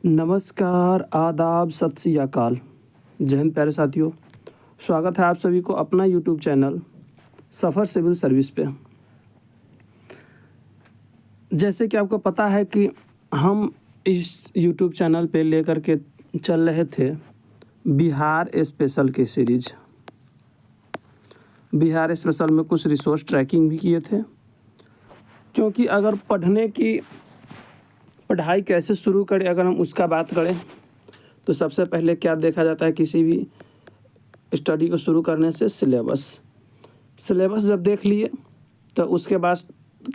नमस्कार, आदाब, सत श्री अकाल। जय हिंद प्यारे साथियों, स्वागत है आप सभी को अपना यूट्यूब चैनल सफ़र सिविल सर्विस पे। जैसे कि आपको पता है कि हम इस यूट्यूब चैनल पे लेकर के चल रहे थे बिहार स्पेशल की सीरीज। बिहार स्पेशल में कुछ रिसोर्स ट्रैकिंग भी किए थे, क्योंकि अगर पढ़ाई कैसे शुरू करें, अगर हम उसका बात करें तो सबसे पहले क्या देखा जाता है किसी भी स्टडी को शुरू करने से? सिलेबस जब देख लिए तो उसके बाद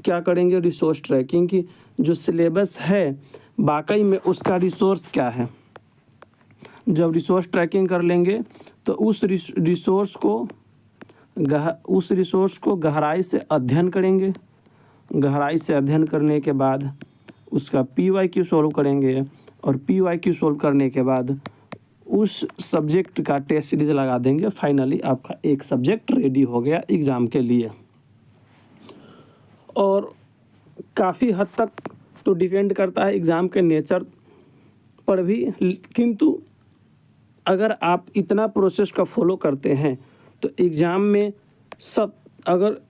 क्या करेंगे? रिसोर्स ट्रैकिंग की जो सिलेबस है वाकई में उसका रिसोर्स क्या है। जब रिसोर्स ट्रैकिंग कर लेंगे तो उस रिसोर्स को गहराई से अध्ययन करेंगे। गहराई से अध्ययन करने के बाद उसका PYQ सॉल्व करेंगे और PYQ सॉल्व करने के बाद उस सब्जेक्ट का टेस्ट सीरीज लगा देंगे। फाइनली आपका एक सब्जेक्ट रेडी हो गया एग्ज़ाम के लिए। और काफ़ी हद तक तो डिपेंड करता है एग्ज़ाम के नेचर पर भी, किंतु अगर आप इतना प्रोसेस का फॉलो करते हैं तो एग्ज़ाम में अगर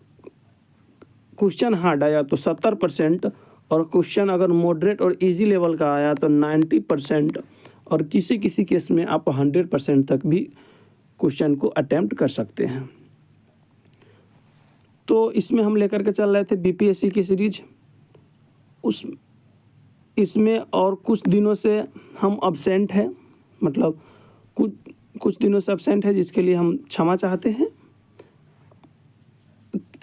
क्वेश्चन हार्ड आया तो 70% और क्वेश्चन अगर मॉडरेट और इजी लेवल का आया तो 90% और किसी केस में आप 100% तक भी क्वेश्चन को अटेम्प्ट कर सकते हैं। तो इसमें हम लेकर के चल रहे थे BPSC की सीरीज। इसमें और कुछ दिनों से हम अब्सेंट हैं, मतलब कुछ दिनों से अब्सेंट है, जिसके लिए हम क्षमा चाहते हैं।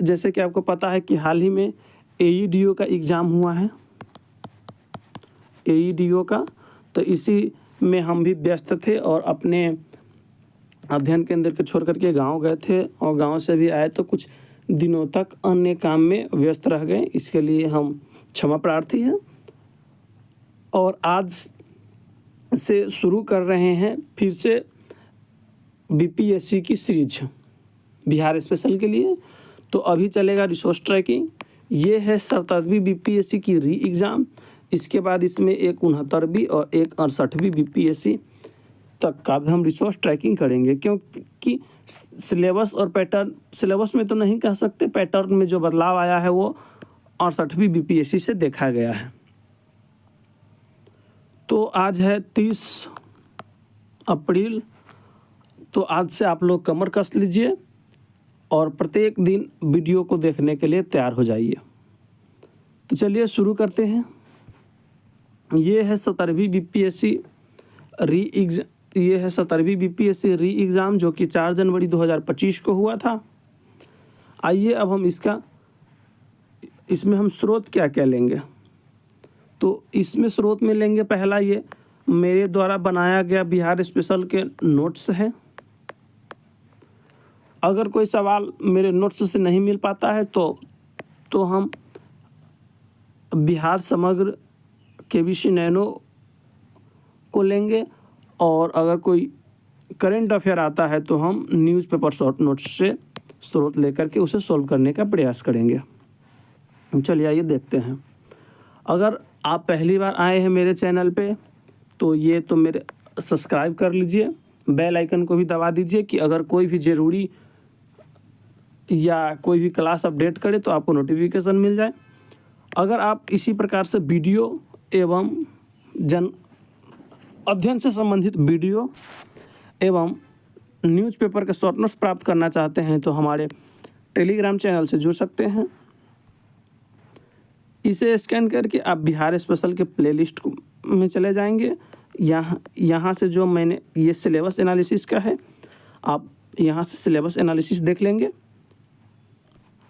जैसे कि आपको पता है कि हाल ही में AEDO का एग्ज़ाम हुआ है, AEDO का, तो इसी में हम भी व्यस्त थे और अपने अध्ययन केंद्र को छोड़ करके गांव गए थे और गांव से भी आए तो कुछ दिनों तक अन्य काम में व्यस्त रह गए। इसके लिए हम क्षमा प्रार्थी हैं और आज से शुरू कर रहे हैं फिर से BPSC की सीरीज बिहार स्पेशल के लिए। तो अभी चलेगा रिसोर्स ट्रैकिंग। ये है 67वीं BPSC की री एग्ज़ाम। इसके बाद इसमें एक 69वीं और एक 68वीं BPSC तक का भी हम रिसोर्स ट्रैकिंग करेंगे, क्योंकि सिलेबस और पैटर्न, सिलेबस में तो नहीं कह सकते, पैटर्न में जो बदलाव आया है वो 68वीं BPSC से देखा गया है। तो आज है 30 अप्रैल, तो आज से आप लोग कमर कस लीजिए और प्रत्येक दिन वीडियो को देखने के लिए तैयार हो जाइए। तो चलिए शुरू करते हैं। ये है 17वीं BPSC री एग्ज़ाम जो कि 4 जनवरी 2025 को हुआ था। आइए अब हम इसमें हम स्रोत क्या क्या लेंगे। तो इसमें स्रोत में लेंगे पहला, ये मेरे द्वारा बनाया गया बिहार स्पेशल के नोट्स है। अगर कोई सवाल मेरे नोट्स से नहीं मिल पाता है तो हम बिहार समग्र KBC नैनो को लेंगे, और अगर कोई करंट अफेयर आता है तो हम न्यूज़पेपर शॉर्ट नोट्स से स्रोत लेकर के उसे सॉल्व करने का प्रयास करेंगे। चलिए आइए देखते हैं। अगर आप पहली बार आए हैं मेरे चैनल पे तो ये तो मेरे सब्सक्राइब कर लीजिए, बेल आइकन को भी दबा दीजिए कि अगर कोई भी ज़रूरी या कोई भी क्लास अपडेट करे तो आपको नोटिफिकेशन मिल जाए। अगर आप इसी प्रकार से वीडियो एवं अध्ययन से संबंधित वीडियो एवं न्यूज़पेपर के शॉर्ट नोट्स प्राप्त करना चाहते हैं तो हमारे टेलीग्राम चैनल से जुड़ सकते हैं। इसे स्कैन करके आप बिहार स्पेशल के प्लेलिस्ट में चले जाएंगे। यहाँ से जो मैंने ये सिलेबस एनालिसिस का है, आप यहाँ से सिलेबस एनालिसिस देख लेंगे।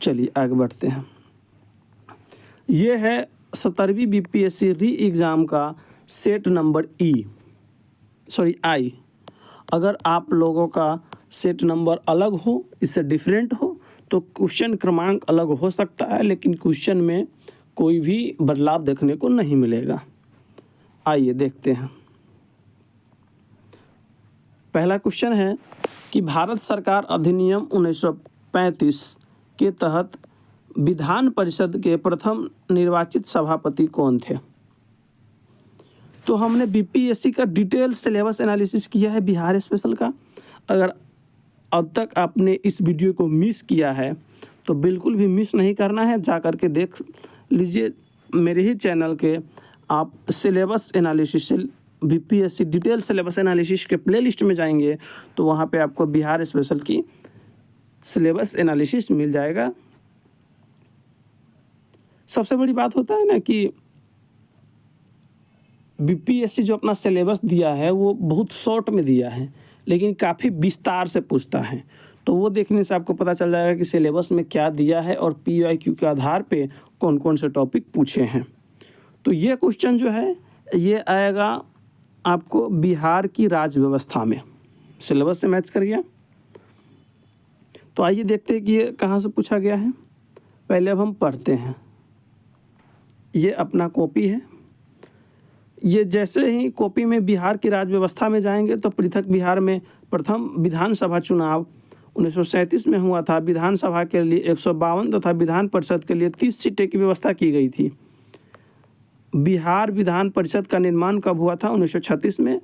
चलिए आगे बढ़ते हैं। ये है 17वीं BPSC री एग्ज़ाम का सेट नंबर I। अगर आप लोगों का सेट नंबर अलग हो, इससे डिफरेंट हो, तो क्वेश्चन क्रमांक अलग हो सकता है, लेकिन क्वेश्चन में कोई भी बदलाव देखने को नहीं मिलेगा। आइए देखते हैं। पहला क्वेश्चन है कि भारत सरकार अधिनियम 1935 के तहत विधान परिषद के प्रथम निर्वाचित सभापति कौन थे? तो हमने बीपीएससी का डिटेल सिलेबस एनालिसिस किया है बिहार स्पेशल का। अगर अब तक आपने इस वीडियो को मिस किया है तो बिल्कुल भी मिस नहीं करना है, जा कर के देख लीजिए मेरे ही चैनल के। आप सिलेबस एनालिसिस से बीपीएससी डिटेल सिलेबस एनालिसिस के प्लेलिस्ट में जाएंगे तो वहाँ पे आपको बिहार स्पेशल की सिलेबस एनालिसिस मिल जाएगा। सबसे बड़ी बात होता है ना कि बीपीएससी जो अपना सिलेबस दिया है वो बहुत शॉर्ट में दिया है, लेकिन काफ़ी विस्तार से पूछता है। तो वो देखने से आपको पता चल जाएगा कि सिलेबस में क्या दिया है और पीवाईक्यू के आधार पे कौन कौन से टॉपिक पूछे हैं। तो ये क्वेश्चन जो है ये आएगा आपको बिहार की राज्य व्यवस्था में, सिलेबस से मैच कर गया। तो आइए देखते हैं कि ये कहाँ से पूछा गया है। पहले अब हम पढ़ते हैं। ये अपना कॉपी है। ये जैसे ही कॉपी में बिहार की राज्य व्यवस्था में जाएंगे तो पृथक बिहार में प्रथम विधानसभा चुनाव 1937 में हुआ था। विधानसभा के लिए 152 तथा विधान परिषद के लिए 30 सीटें की व्यवस्था की गई थी। बिहार विधान परिषद का निर्माण कब हुआ था? 1936 में।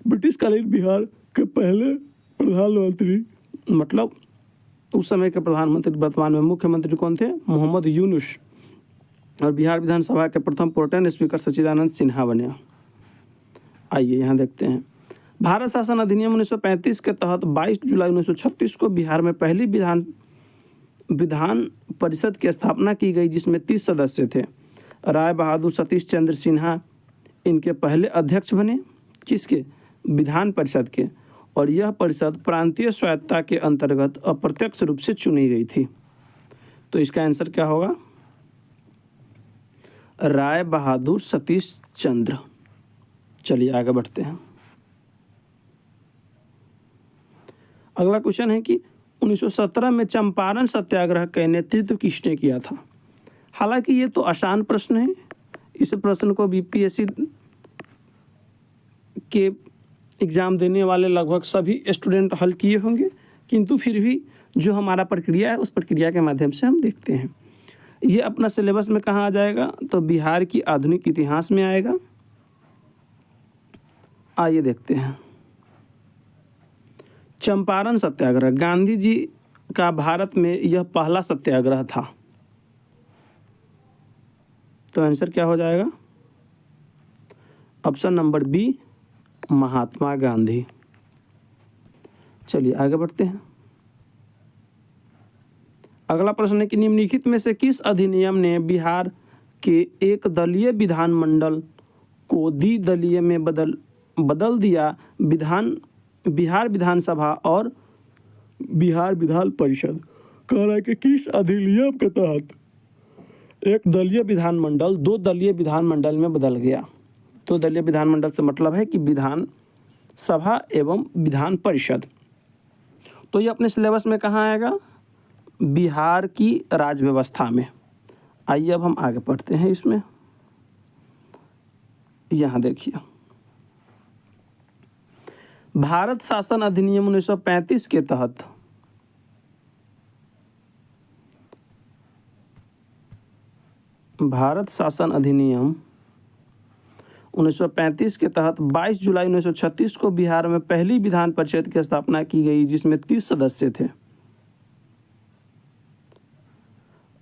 ब्रिटिशकालीन बिहार के पहले प्रधानमंत्री, मतलब उस समय के प्रधानमंत्री, वर्तमान में मुख्यमंत्री कौन थे? मोहम्मद यूनुस। और बिहार विधानसभा के प्रथम प्रोटेम स्पीकर सच्चिदानंद सिन्हा बने। आइए यहाँ देखते हैं। भारत शासन अधिनियम 1935 के तहत 22 जुलाई 1936 को बिहार में पहली विधान परिषद की स्थापना की गई, जिसमें 30 सदस्य थे। राय बहादुर सतीश चंद्र सिन्हा इनके पहले अध्यक्ष बने। किसके? विधान परिषद के। और यह परिषद प्रांतीय स्वायत्तता के अंतर्गत अप्रत्यक्ष रूप से चुनी गई थी। तो इसका आंसर क्या होगा? राय बहादुर सतीश चंद्र। चलिए आगे बढ़ते हैं। अगला क्वेश्चन है कि 1917 में चंपारण सत्याग्रह का नेतृत्व किसने किया था? हालांकि ये तो आसान प्रश्न है, इस प्रश्न को बीपीएससी के एग्ज़ाम देने वाले लगभग सभी स्टूडेंट हल किए होंगे, किंतु फिर भी जो हमारा प्रक्रिया है उस प्रक्रिया के माध्यम से हम देखते हैं। ये अपना सिलेबस में कहाँ आ जाएगा? तो बिहार की आधुनिक इतिहास में आएगा। आइए देखते हैं। चंपारण सत्याग्रह, गांधी जी का भारत में यह पहला सत्याग्रह था। तो आंसर क्या हो जाएगा? Option number B, Mahatma Gandhi. चलिए आगे बढ़ते हैं। अगला प्रश्न है कि निम्नलिखित में से किस अधिनियम ने बिहार के एक दलीय विधानमंडल को द्विदलीय में बदल दिया? बिहार विधानसभा और बिहार विधान परिषद। कह रहा है कि किस अधिनियम के तहत एक दलीय विधानमंडल दो दलीय विधानमंडल में बदल गया? तो दलीय विधानमंडल से मतलब है कि विधान सभा एवं विधान परिषद। तो ये अपने सिलेबस में कहाँ आएगा? बिहार की राज्य व्यवस्था में। आइए अब हम आगे पढ़ते हैं इसमें। यहाँ देखिए, भारत शासन अधिनियम 1935 के तहत भारत शासन अधिनियम 1935 के तहत 22 जुलाई 1936 को बिहार में पहली विधान परिषद की स्थापना की गई, जिसमें 30 सदस्य थे।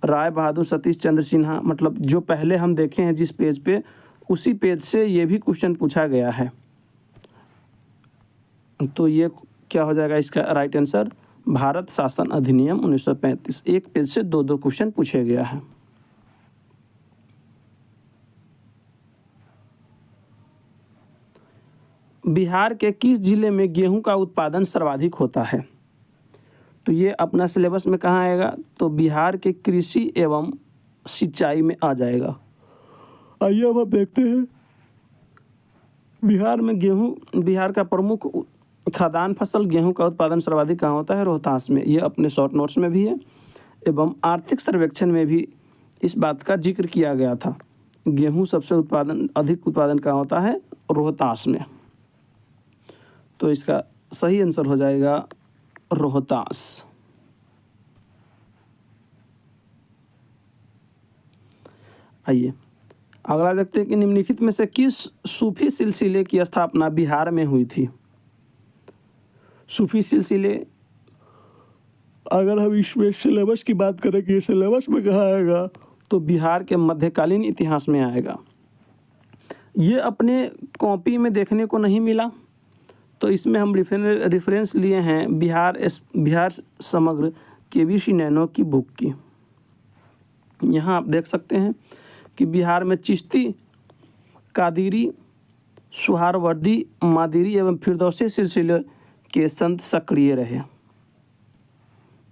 राय बहादुर सतीश चंद्र सिन्हा, मतलब जो पहले हम देखे हैं जिस पेज पे, उसी पेज से ये भी क्वेश्चन पूछा गया है। तो ये क्या हो जाएगा इसका राइट आंसर? भारत शासन अधिनियम 1935। एक पेज से दो दो क्वेश्चन पूछे गया है। बिहार के किस जिले में गेहूं का उत्पादन सर्वाधिक होता है? तो ये अपना सिलेबस में कहाँ आएगा? तो बिहार के कृषि एवं सिंचाई में आ जाएगा। आइए अब आप देखते हैं। बिहार में बिहार का प्रमुख खाद्यान्न फसल गेहूं का उत्पादन सर्वाधिक कहाँ होता है? रोहतास में। ये अपने शॉर्ट नोट्स में भी है एवं आर्थिक सर्वेक्षण में भी इस बात का जिक्र किया गया था। गेहूं सबसे अधिक उत्पादन कहाँ होता है? रोहतास में। तो इसका सही आंसर हो जाएगा रोहतास। आइए अगला देखते हैं कि निम्नलिखित में से किस सूफी सिलसिले की स्थापना बिहार में हुई थी। सूफी सिलसिले, अगर हम इसमें सिलेबस की बात करें कि सिलेबस में कहाँ आएगा, तो बिहार के मध्यकालीन इतिहास में आएगा। ये अपने कॉपी में देखने को नहीं मिला, तो इसमें हम रेफरेंस लिए हैं बिहार समग्र केबीसी नैनो की बुक की। यहाँ आप देख सकते हैं कि बिहार में चिश्ती, कादिरी, सुहारवर्दी, मादिरी एवं फिरदौसी सिलसिले के संत सक्रिय रहे।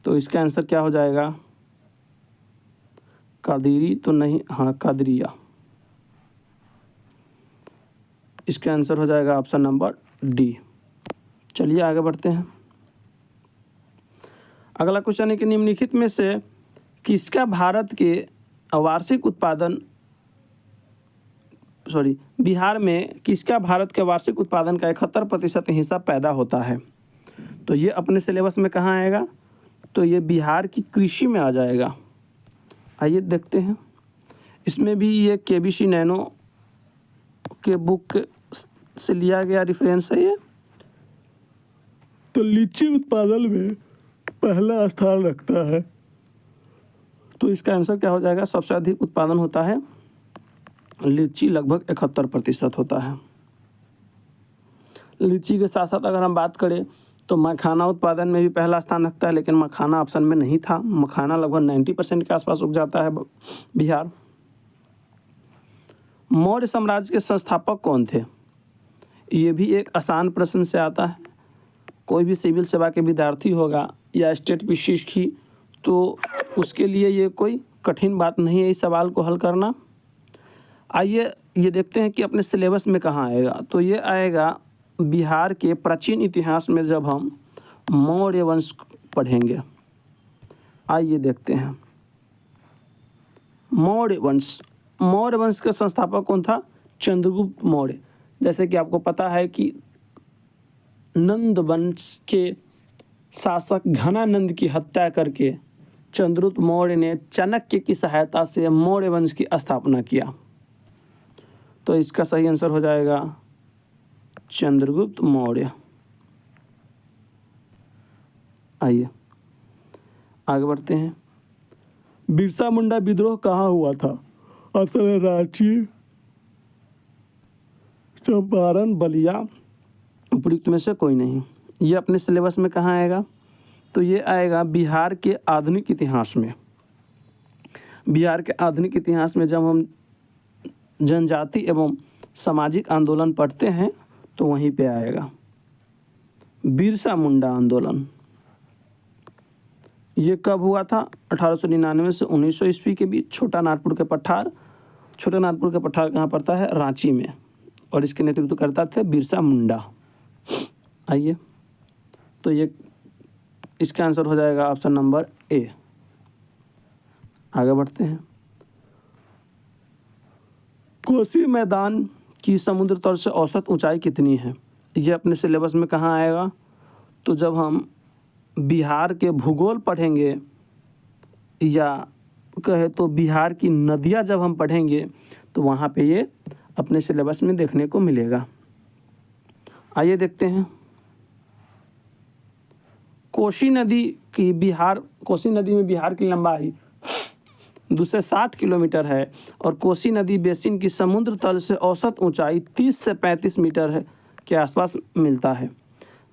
तो इसका आंसर क्या हो जाएगा? कादिरी तो नहीं, हाँ कादरिया। इसका आंसर हो जाएगा ऑप्शन नंबर डी। चलिए आगे बढ़ते हैं। अगला क्वेश्चन है कि निम्नलिखित में से किसका भारत के वार्षिक उत्पादन बिहार में किसका भारत के वार्षिक उत्पादन का 71% हिस्सा पैदा होता है? तो ये अपने सिलेबस में कहाँ आएगा? तो ये बिहार की कृषि में आ जाएगा। आइए देखते हैं। इसमें भी ये केबीसी नैनो के बुक से लिया गया रेफरेंस है ये। तो लीची उत्पादन में पहला स्थान रखता है। तो इसका आंसर क्या हो जाएगा? सबसे अधिक उत्पादन होता है लीची, लगभग 71% होता है। लीची के साथ साथ अगर हम बात करें तो मखाना उत्पादन में भी पहला स्थान रखता है, लेकिन मखाना ऑप्शन में नहीं था। मखाना लगभग 90% के आसपास उग जाता है बिहार। मौर्य साम्राज्य के संस्थापक कौन थे? ये भी एक आसान प्रश्न से आता है। कोई भी सिविल सेवा के विद्यार्थी होगा या स्टेट पीसीएस की, तो उसके लिए ये कोई कठिन बात नहीं है इस सवाल को हल करना। आइए ये देखते हैं कि अपने सिलेबस में कहाँ आएगा। तो ये आएगा बिहार के प्राचीन इतिहास में, जब हम मौर्य वंश पढ़ेंगे। आइए देखते हैं। मौर्य वंश का संस्थापक कौन था? चंद्रगुप्त मौर्य। जैसे कि आपको पता है कि नंद वंश के शासक घनानंद की हत्या करके चंद्रगुप्त मौर्य ने चाणक्य की सहायता से मौर्य वंश की स्थापना किया। तो इसका सही आंसर हो जाएगा चंद्रगुप्त मौर्य। आइए आगे बढ़ते हैं। बिरसा मुंडा विद्रोह कहाँ हुआ था? ऑप्शन है रांची, चंपारण, बलिया। उपयुक्त में से कोई नहीं। ये अपने सिलेबस में कहाँ आएगा? तो ये आएगा बिहार के आधुनिक इतिहास में। बिहार के आधुनिक इतिहास में जब हम जनजाति एवं सामाजिक आंदोलन पढ़ते हैं तो वहीं पे आएगा बिरसा मुंडा आंदोलन। ये कब हुआ था? 1899 से 1900 ईस्वी के बीच। छोटा नागपुर के पठार कहाँ पड़ता है? रांची में। और इसके नेतृत्व करता थे बिरसा मुंडा। आइए, तो ये इसका आंसर हो जाएगा ऑप्शन नंबर ए। आगे बढ़ते हैं। कोसी मैदान की समुद्र तल से औसत ऊंचाई कितनी है? ये अपने सिलेबस में कहाँ आएगा? तो जब हम बिहार के भूगोल पढ़ेंगे, या कहे तो बिहार की नदियाँ जब हम पढ़ेंगे, तो वहाँ पे ये अपने सिलेबस में देखने को मिलेगा। आइए देखते हैं। कोसी नदी में बिहार की लंबाई 260 किलोमीटर है और कोसी नदी बेसिन की समुद्र तल से औसत ऊंचाई 30 से 35 मीटर है के आसपास मिलता है।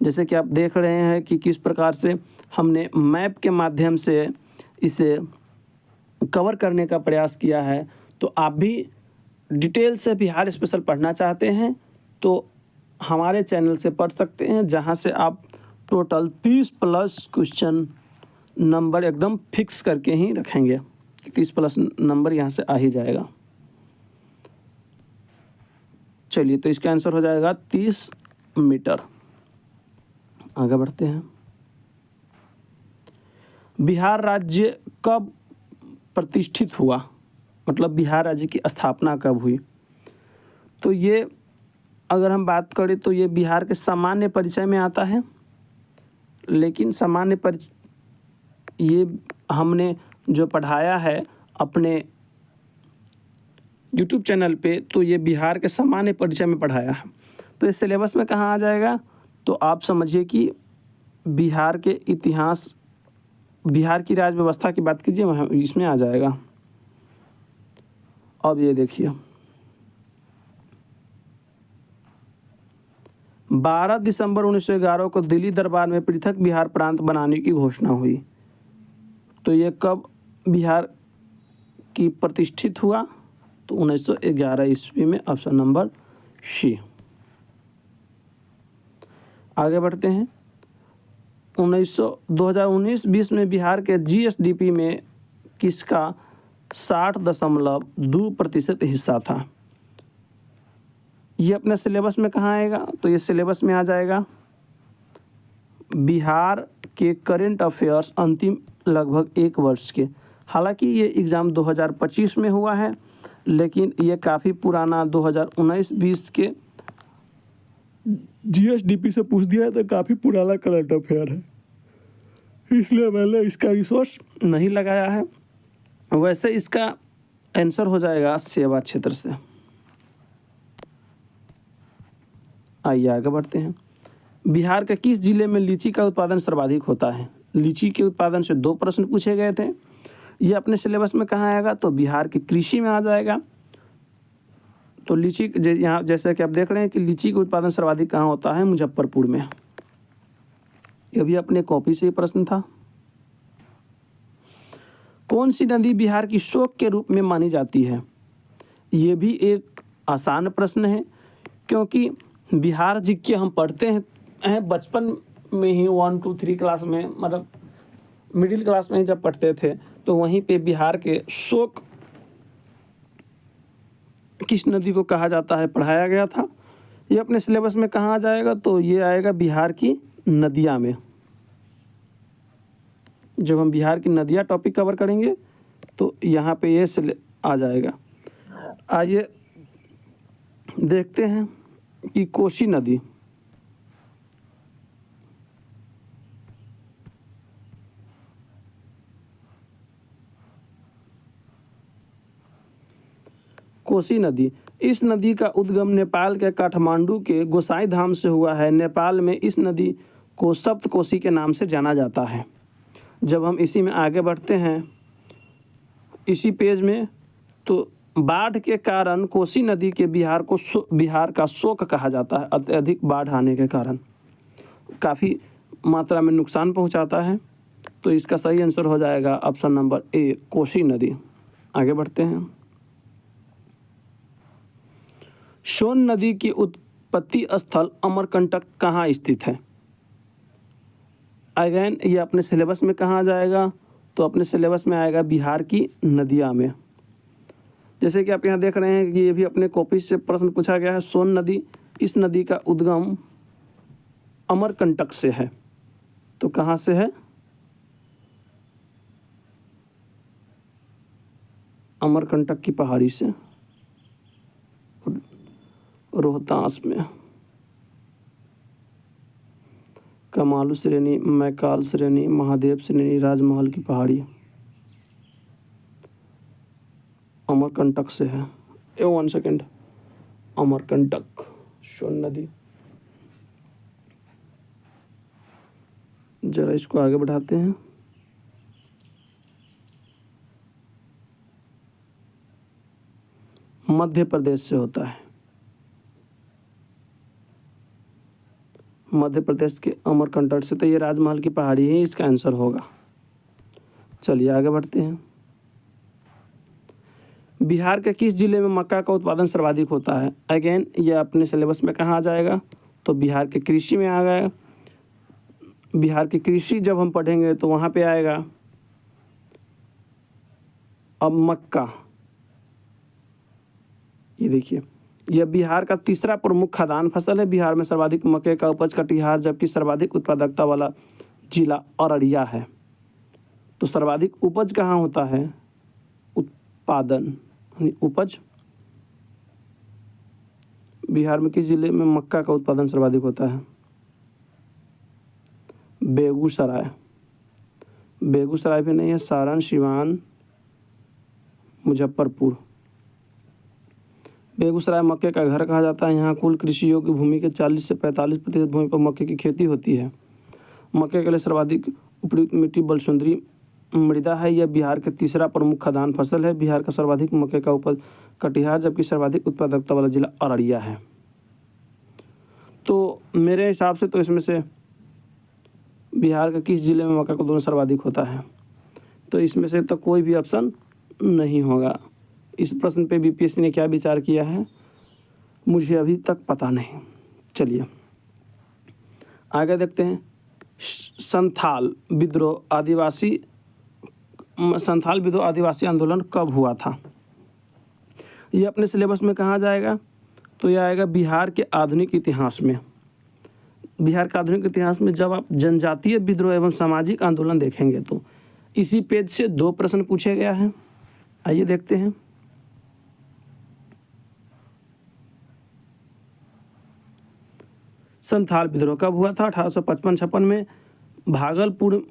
जैसे कि आप देख रहे हैं कि किस प्रकार से हमने मैप के माध्यम से इसे कवर करने का प्रयास किया है। तो आप भी डिटेल से बिहार स्पेशल पढ़ना चाहते हैं तो हमारे चैनल से पढ़ सकते हैं, जहां से आप टोटल 30 प्लस क्वेश्चन नंबर एकदम फिक्स करके ही रखेंगे। 30 प्लस नंबर यहाँ से आ ही जाएगा। चलिए, तो इसका आंसर हो जाएगा 30 मीटर। आगे बढ़ते हैं। बिहार राज्य कब प्रतिष्ठित हुआ? मतलब बिहार राज्य की स्थापना कब हुई? तो ये अगर हम बात करें तो ये बिहार के सामान्य परिचय में आता है, लेकिन सामान्य परिचय ये हमने जो पढ़ाया है अपने यूट्यूब चैनल पे, तो ये बिहार के सामान्य परिचय में पढ़ाया है। तो इस सिलेबस में कहाँ आ जाएगा, तो आप समझिए कि बिहार के इतिहास, बिहार की राज्य व्यवस्था की बात कीजिए, वहाँ इसमें आ जाएगा। अब ये देखिए 12 दिसंबर 1911 को दिल्ली दरबार में पृथक बिहार प्रांत बनाने की घोषणा हुई। तो ये कब बिहार की प्रतिष्ठित हुआ, तो 1911 ईस्वी में, ऑप्शन नंबर सी। आगे बढ़ते हैं। 2019-20 में बिहार के जीएसडीपी में किसका 60.2% हिस्सा था। ये अपने सिलेबस में कहाँ आएगा, तो ये सिलेबस में आ जाएगा बिहार के करंट अफेयर्स अंतिम लगभग 1 वर्ष के। हालांकि ये एग्ज़ाम 2025 में हुआ है, लेकिन ये काफ़ी पुराना 2019-20 के जीएसडीपी से पूछ दिया है, तो काफ़ी पुराना करंट अफेयर है, इसलिए मैंने इसका रिसोर्स नहीं लगाया है। वैसे इसका आंसर हो जाएगा सेवा क्षेत्र से। आइए आगे बढ़ते हैं। बिहार के किस जिले में लीची का उत्पादन सर्वाधिक होता है। लीची के उत्पादन से 2 प्रश्न पूछे गए थे। ये अपने सिलेबस में कहाँ आएगा, तो बिहार की कृषि में आ जाएगा। तो लीची यहाँ जैसे कि आप देख रहे हैं कि लीची का उत्पादन सर्वाधिक कहाँ होता है, मुजफ्फरपुर में। ये भी अपने कॉपी से ही प्रश्न था। कौन सी नदी बिहार की शोक के रूप में मानी जाती है। ये भी एक आसान प्रश्न है, क्योंकि बिहार जी के हम पढ़ते हैं बचपन में ही 1, 2, 3 क्लास में, मतलब मिडिल क्लास में जब पढ़ते थे, तो वहीं पे बिहार के शोक किस नदी को कहा जाता है पढ़ाया गया था। ये अपने सिलेबस में कहाँ आ जाएगा, तो ये आएगा बिहार की नदियाँ में। जब हम बिहार की नदियाँ टॉपिक कवर करेंगे तो यहाँ पे ये आ जाएगा। आइए देखते हैं कि कोसी नदी, कोसी नदी, इस नदी का उद्गम नेपाल के काठमांडू के गोसाई धाम से हुआ है। नेपाल में इस नदी को सप्तकोसी के नाम से जाना जाता है। जब हम इसी में आगे बढ़ते हैं इसी पेज में, तो बाढ़ के कारण कोसी नदी के बिहार का शोक कहा जाता है। अत्यधिक बाढ़ आने के कारण काफ़ी मात्रा में नुकसान पहुंचाता है। तो इसका सही आंसर हो जाएगा ऑप्शन नंबर ए, कोसी नदी। आगे बढ़ते हैं। सोन नदी की उत्पत्ति स्थल अमरकंटक कहाँ स्थित है। अगेन ये अपने सिलेबस में कहाँ आ जाएगा, तो अपने सिलेबस में आएगा बिहार की नदियाँ में। जैसे कि आप यहाँ देख रहे हैं कि ये भी अपने कॉपी से प्रश्न पूछा गया है। सोन नदी, इस नदी का उद्गम अमरकंटक से है। तो कहाँ से है, अमरकंटक की पहाड़ी से, रोहतास में। कमालू श्रेणी, मैकाल श्रेणी, महादेव श्रेणी, राजमहल की पहाड़ी, अमरकंटक से है। 1 सेकेंड, अमरकंटक, सोन नदी। जरा इसको आगे बढ़ाते हैं। मध्य प्रदेश से होता है। मध्य प्रदेश के अमरकंटक से, तो ये राजमहल की पहाड़ी है, इसका आंसर होगा। चलिए आगे बढ़ते हैं। बिहार के किस जिले में मक्का का उत्पादन सर्वाधिक होता है। अगेन ये अपने सिलेबस में कहाँ आ जाएगा, तो बिहार के कृषि में आ गया। बिहार की कृषि जब हम पढ़ेंगे तो वहाँ पे आएगा। अब मक्का, ये देखिए, यह बिहार का तीसरा प्रमुख खाद्यान्न फसल है। बिहार में सर्वाधिक मक्के का उपज कटिहार, जबकि सर्वाधिक उत्पादकता वाला जिला अररिया है। तो सर्वाधिक उपज कहाँ होता है, उत्पादन यानी उपज। बिहार में किस जिले में मक्का का उत्पादन सर्वाधिक होता है, बेगूसराय। बेगूसराय भी नहीं है, सारण, सिवान, मुजफ्फरपुर। बेगूसराय मक्के का घर कहा जाता है। यहाँ कुल कृषि योग्य भूमि के 40 से 45% भूमि पर मक्के की खेती होती है। मक्के के लिए सर्वाधिक उपयुक्त मिट्टी बलसुंदरी मृदा है। यह बिहार का तीसरा प्रमुख खाद्यान्न फसल है। बिहार का सर्वाधिक मक्के का उपज कटिहार, जबकि सर्वाधिक उत्पादकता वाला जिला अररिया है। तो मेरे हिसाब से तो इसमें से बिहार के किस जिले में मक्का का उत्पादन सर्वाधिक होता है, तो इसमें से तो कोई भी ऑप्शन नहीं होगा। इस प्रश्न पे बीपीएससी ने क्या विचार किया है मुझे अभी तक पता नहीं। चलिए आगे देखते हैं। संथाल विद्रोह आदिवासी आंदोलन कब हुआ था? ये अपने सिलेबस में कहाँ जाएगा? तो यह आएगा बिहार के आधुनिक इतिहास में। बिहार का आधुनिक इतिहास में जब आप जनजातीय विद्रोह एवं सामाजिक आंदोलन देखेंगे तो इसी पेज से 2 प्रश्न पूछे गया है। आइए देखते हैं। संथाल विद्रोह कब हुआ था? 1855-56 में भागलपुर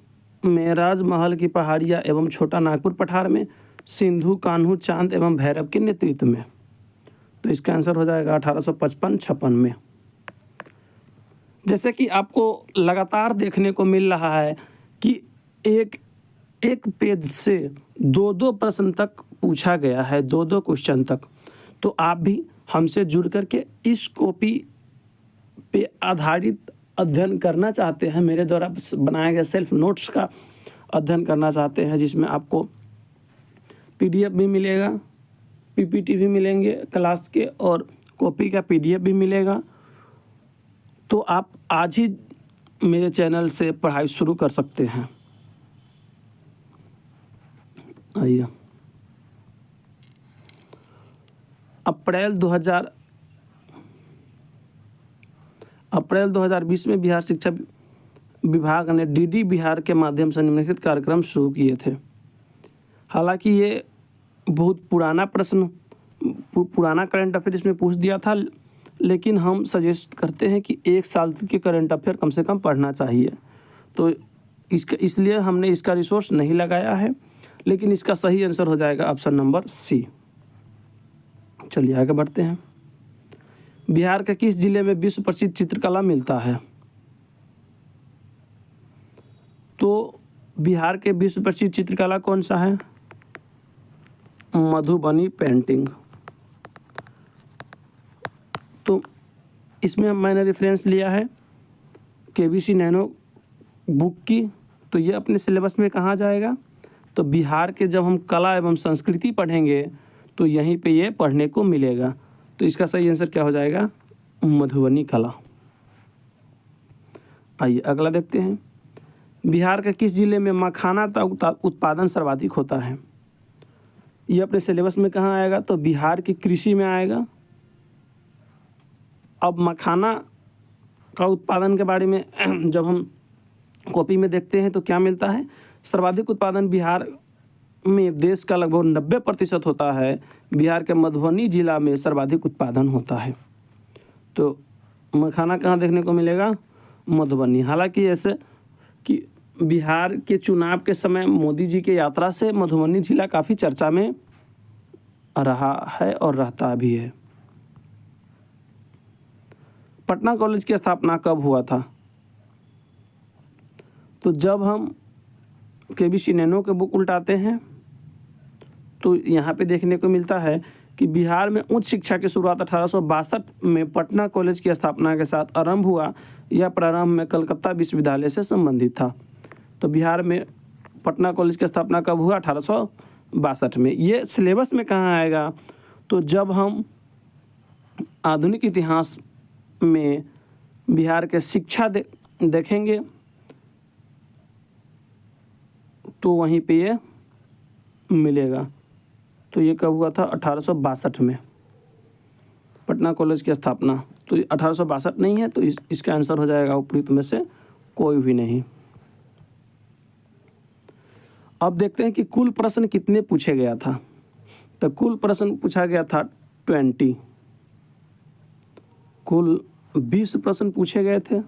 में राजमहल की पहाड़ियाँ एवं छोटा नागपुर पठार में सिंधु, कान्हू, चांद एवं भैरव के नेतृत्व में। तो इसका आंसर हो जाएगा 1855-56 में। जैसे कि आपको लगातार देखने को मिल रहा है कि एक पेज से 2 प्रश्न तक पूछा गया है, 2 क्वेश्चन तक। तो आप भी हमसे जुड़ करके इस कॉपी पे आधारित अध्ययन करना चाहते हैं, मेरे द्वारा बनाए गए सेल्फ नोट्स का अध्ययन करना चाहते हैं, जिसमें आपको पीडीएफ भी मिलेगा, पीपीटी भी मिलेंगे क्लास के, और कॉपी का पीडीएफ भी मिलेगा। तो आप आज ही मेरे चैनल से पढ़ाई शुरू कर सकते हैं। आइए, अप्रैल 2020 में बिहार शिक्षा विभाग ने डीडी बिहार के माध्यम से निम्नलिखित कार्यक्रम शुरू किए थे। हालांकि ये बहुत पुराना करंट अफेयर इसमें पूछ दिया था, लेकिन हम सजेस्ट करते हैं कि 1 साल के करंट अफेयर कम से कम पढ़ना चाहिए। तो इसलिए हमने इसका रिसोर्स नहीं लगाया है, लेकिन इसका सही आंसर हो जाएगा ऑप्शन नंबर सी। चलिए आगे बढ़ते हैं। बिहार के किस जिले में विश्व प्रसिद्ध चित्रकला मिलता है? तो बिहार के विश्व प्रसिद्ध चित्रकला कौन सा है? मधुबनी पेंटिंग। तो इसमें मैंने रेफरेंस लिया है केबीसी नैनो बुक की। तो ये अपने सिलेबस में कहाँ जाएगा? तो बिहार के जब हम कला एवं संस्कृति पढ़ेंगे तो यहीं पे ये पढ़ने को मिलेगा। तो इसका सही आंसर क्या हो जाएगा? मधुबनी कला। आइए अगला देखते हैं। बिहार के किस जिले में मखाना का उत्पादन सर्वाधिक होता है? ये अपने सिलेबस में कहाँ आएगा? तो बिहार की कृषि में आएगा। अब मखाना का उत्पादन के बारे में जब हम कॉपी में देखते हैं तो क्या मिलता है? सर्वाधिक उत्पादन बिहार में देश का लगभग 90% होता है। बिहार के मधुबनी जिला में सर्वाधिक उत्पादन होता है। तो मखाना कहाँ देखने को मिलेगा? मधुबनी। हालांकि ऐसे कि बिहार के चुनाव के समय मोदी जी के यात्रा से मधुबनी जिला काफ़ी चर्चा में रहा है और रहता भी है। पटना कॉलेज की स्थापना कब हुआ था? तो जब हम केबीसी नैनो के बुक उल्टाते हैं तो यहाँ पे देखने को मिलता है कि बिहार में उच्च शिक्षा की शुरुआत 1862 में पटना कॉलेज की स्थापना के साथ आरंभ हुआ। यह प्रारंभ में कलकत्ता विश्वविद्यालय से संबंधित था। तो बिहार में पटना कॉलेज की स्थापना कब हुआ? 1862 में। ये सिलेबस में कहाँ आएगा? तो जब हम आधुनिक इतिहास में बिहार के शिक्षा देखेंगे तो वहीं पे ये मिलेगा। तो ये कब हुआ था? 1862 में पटना कॉलेज की स्थापना। तो 1862 नहीं है, तो इसका आंसर हो जाएगा उपयुक्त में से कोई भी नहीं। अब देखते हैं कि कुल प्रश्न कितने पूछे गया था। तो कुल प्रश्न पूछा गया था 20। कुल 20 प्रश्न पूछे गए थे।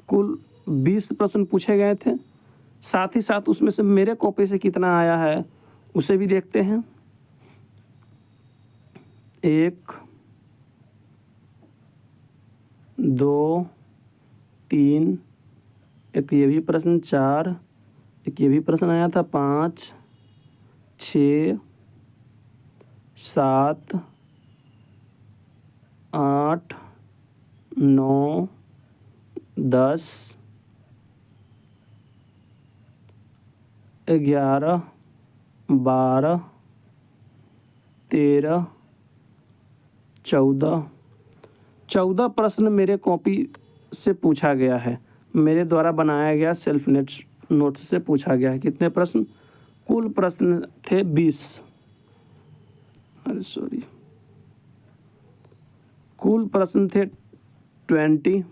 कुल 20 प्रश्न पूछे गए थे, साथ ही साथ उसमें से मेरे कॉपी से कितना आया है उसे भी देखते हैं। 1 2 3, एक ये भी प्रश्न 4, एक ये भी प्रश्न आया था 5 6 7 8 9 10 11 12 13 14 प्रश्न मेरे कॉपी से पूछा गया है, मेरे द्वारा बनाया गया सेल्फ नोट्स से पूछा गया है। कितने प्रश्न? कुल प्रश्न थे 20। कुल प्रश्न थे 20,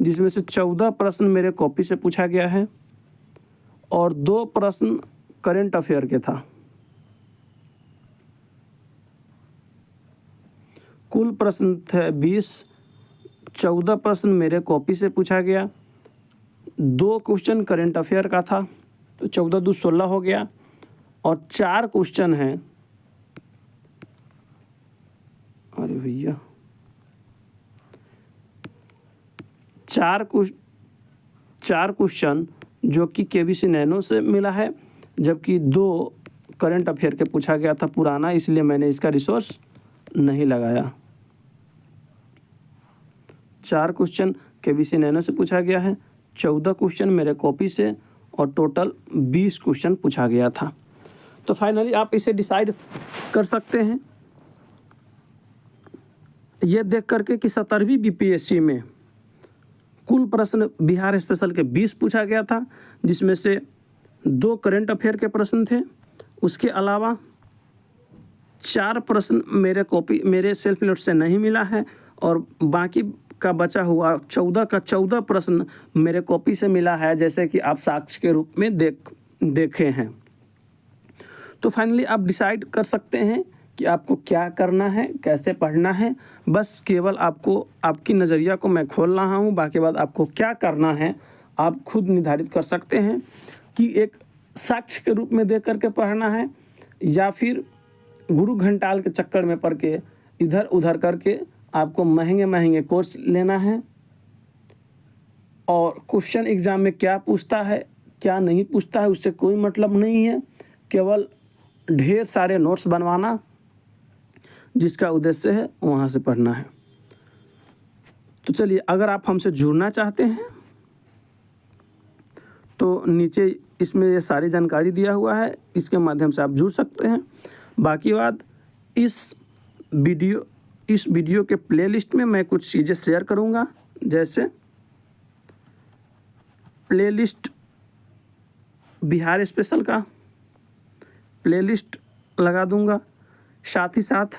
जिसमें से 14 प्रश्न मेरे कॉपी से पूछा गया है और 2 प्रश्न करंट अफेयर के था। कुल प्रश्न थे 20, 14 प्रश्न मेरे कॉपी से पूछा गया, 2 क्वेश्चन करंट अफेयर का था, तो 14 दूनी 16 हो गया और 4 क्वेश्चन हैं। अरे भैया 4 क्वेश्चन जो कि केबीसी नैनो से मिला है, जबकि 2 करंट अफेयर के पूछा गया था पुराना, इसलिए मैंने इसका रिसोर्स नहीं लगाया। 4 क्वेश्चन केबीसी नैनो से पूछा गया है, 14 क्वेश्चन मेरे कॉपी से और टोटल 20 क्वेश्चन पूछा गया था। तो फाइनली आप इसे डिसाइड कर सकते हैं ये देख करके कि 17वीं बीपीएससी में कुल प्रश्न बिहार स्पेशल के 20 पूछा गया था, जिसमें से 2 करंट अफेयर के प्रश्न थे। उसके अलावा 4 प्रश्न मेरे सेल्फ नोट से नहीं मिला है और बाकी का बचा हुआ 14 का 14 प्रश्न मेरे कॉपी से मिला है, जैसे कि आप साक्ष्य के रूप में देखे हैं। तो फाइनली आप डिसाइड कर सकते हैं कि आपको क्या करना है, कैसे पढ़ना है। बस केवल आपको आपकी नज़रिया को मैं खोल रहा हूँ, बाकी बात आपको क्या करना है आप खुद निर्धारित कर सकते हैं कि एक साक्ष्य के रूप में देख करके पढ़ना है या फिर गुरु घंटाल के चक्कर में पड़ के इधर उधर करके आपको महंगे कोर्स लेना है। और क्वेश्चन एग्ज़ाम में क्या पूछता है क्या नहीं पूछता है उससे कोई मतलब नहीं है, केवल ढेर सारे नोट्स बनवाना जिसका उद्देश्य है वहाँ से पढ़ना है। तो चलिए, अगर आप हमसे जुड़ना चाहते हैं तो नीचे इसमें ये सारी जानकारी दिया हुआ है, इसके माध्यम से आप जुड़ सकते हैं। बाकी बात इस वीडियो के प्लेलिस्ट में मैं कुछ चीज़ें शेयर करूंगा, जैसे प्लेलिस्ट बिहार स्पेशल का प्लेलिस्ट लगा दूंगा, साथ ही साथ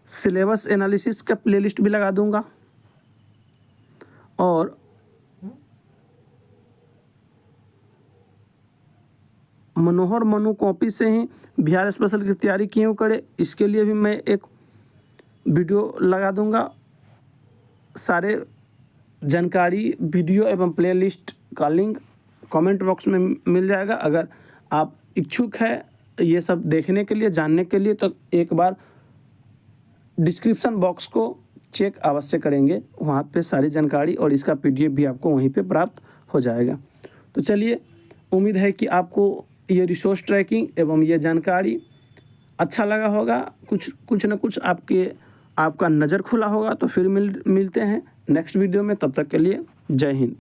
सिलेबस एनालिसिस का प्लेलिस्ट भी लगा दूंगा और मनोहर मनु कॉपी से ही बिहार स्पेशल की तैयारी क्यों करें, इसके लिए भी मैं एक वीडियो लगा दूंगा। सारे जानकारी वीडियो एवं प्लेलिस्ट का लिंक कमेंट बॉक्स में मिल जाएगा। अगर आप इच्छुक है ये सब देखने के लिए, जानने के लिए, तो एक बार डिस्क्रिप्शन बॉक्स को चेक अवश्य करेंगे, वहाँ पे सारी जानकारी और इसका PDF भी आपको वहीं पे प्राप्त हो जाएगा। तो चलिए, उम्मीद है कि आपको ये रिसोर्स ट्रैकिंग एवं ये जानकारी अच्छा लगा होगा, कुछ न कुछ आपका नज़र खुला होगा। तो फिर मिलते हैं नेक्स्ट वीडियो में, तब तक के लिए जय हिंद।